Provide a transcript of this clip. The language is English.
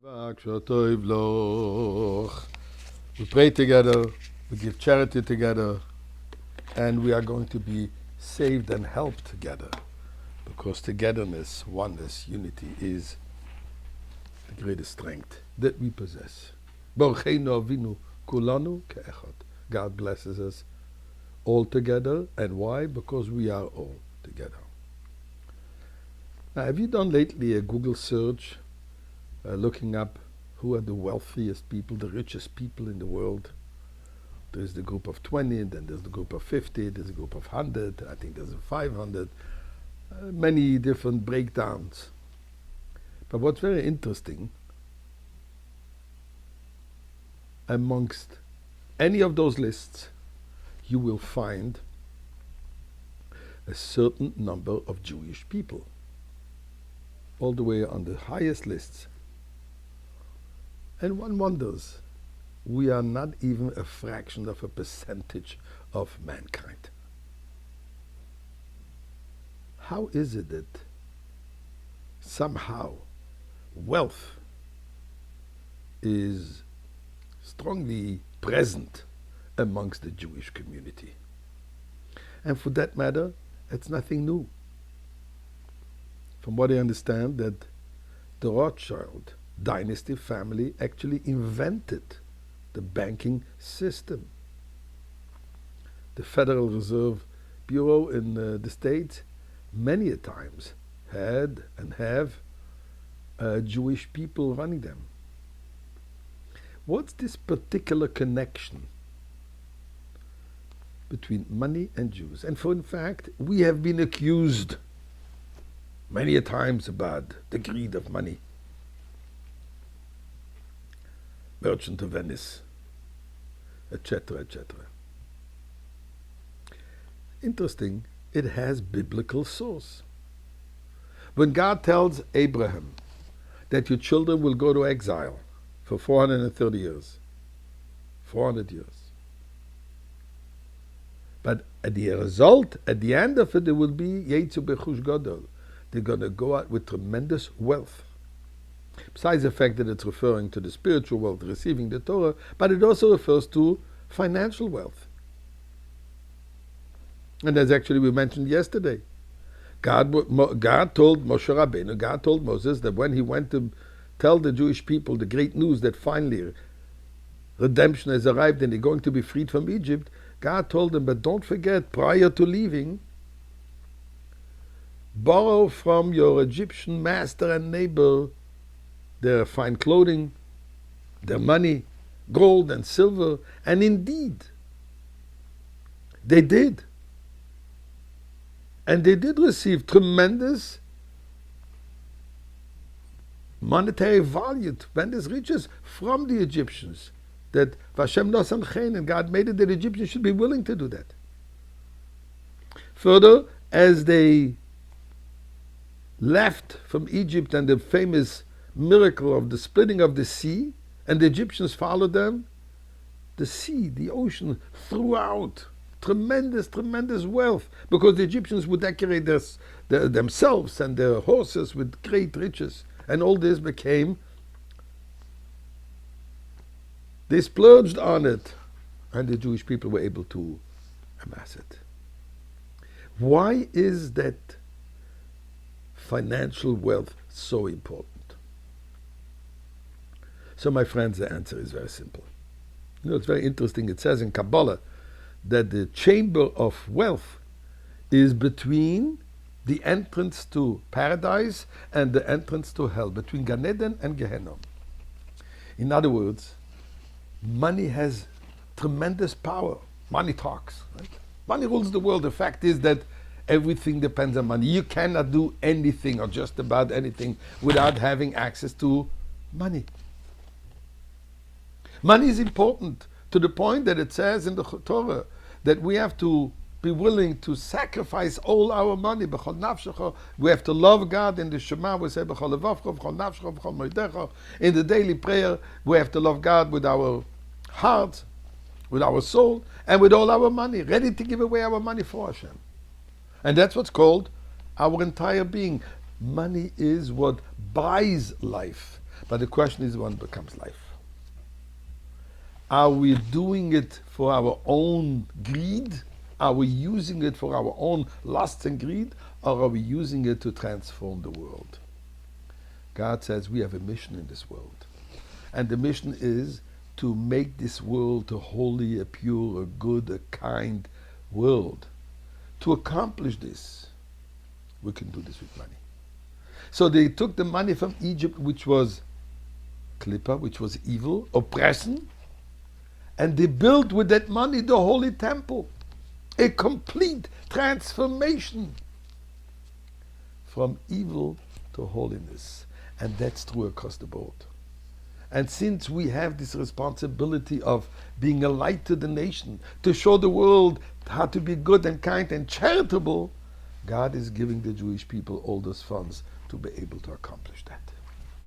We pray together, we give charity together, and we are going to be saved and helped together. Because togetherness, oneness, unity is the greatest strength that we possess. Borcheinu Avinu kulanu ke'echad. God blesses us all together. And why? Because we are all together. Now, have you done lately a Google search looking up who are the wealthiest people, the richest people in the world? There's the group of 20, then there's the group of 50, there's a group of 100, I think there's a 500, many different breakdowns. But what's very interesting, amongst any of those lists, you will find a certain number of Jewish people, all the way on the highest lists. And one wonders, we are not even a fraction of a percentage of mankind. How is it that somehow wealth is strongly present amongst the Jewish community? And for that matter, it's nothing new. From what I understand, that the Rothschild dynasty family actually invented the banking system. The Federal Reserve Bureau in the States many a times had and have Jewish people running them. What's this particular connection between money and Jews? And for in fact, we have been accused many a times about the greed of money. Merchant of Venice, etc., etc. Interesting, it has biblical source. When God tells Abraham that your children will go to exile for 430 years, 400 years, but at the result, at the end of it, there will be Yetzu Bechush Gadol. They're going to go out with tremendous wealth. Besides the fact that it's referring to the spiritual wealth, receiving the Torah, but it also refers to financial wealth. And as actually we mentioned yesterday, God told Moshe Rabbeinu, God told Moses that when he went to tell the Jewish people the great news that finally redemption has arrived and they're going to be freed from Egypt, God told them, but don't forget, prior to leaving, borrow from your Egyptian master and neighbor their fine clothing, their money, gold and silver. And indeed, they did. And they did receive tremendous monetary value, tremendous riches from the Egyptians. That Vashem Nosan Chen, and God made it that Egyptians should be willing to do that. Further, as they left from Egypt and the famous miracle of the splitting of the sea, and the Egyptians followed them, the sea, the ocean, threw out tremendous, tremendous wealth, because the Egyptians would decorate themselves and their horses with great riches. And all this became, they splurged on it, and the Jewish people were able to amass it. Why is that financial wealth so important? So my friends, the answer is very simple. You know, it's very interesting. It says in Kabbalah that the chamber of wealth is between the entrance to paradise and the entrance to hell, between Gan Eden and Gehenna. In other words, money has tremendous power. Money talks. Right? Money rules the world. The fact is that everything depends on money. You cannot do anything or just about anything without having access to money. Money is important to the point that it says in the Torah that we have to be willing to sacrifice all our money. We have to love God. In the Shema we say in the daily prayer we have to love God with our heart, with our soul, and with all our money, ready to give away our money for Hashem. And that's what's called our entire being. Money is what buys life. But the question is when it becomes life. Are we doing it for our own greed? Are we using it for our own lust and greed? Or are we using it to transform the world? God says we have a mission in this world. And the mission is to make this world a holy, a pure, a good, a kind world. To accomplish this, we can do this with money. So they took the money from Egypt, which was Klippa, which was evil, oppression, and they built with that money the holy temple. A complete transformation from evil to holiness. And that's true across the board. And since we have this responsibility of being a light to the nation, to show the world how to be good and kind and charitable, God is giving the Jewish people all those funds to be able to accomplish that.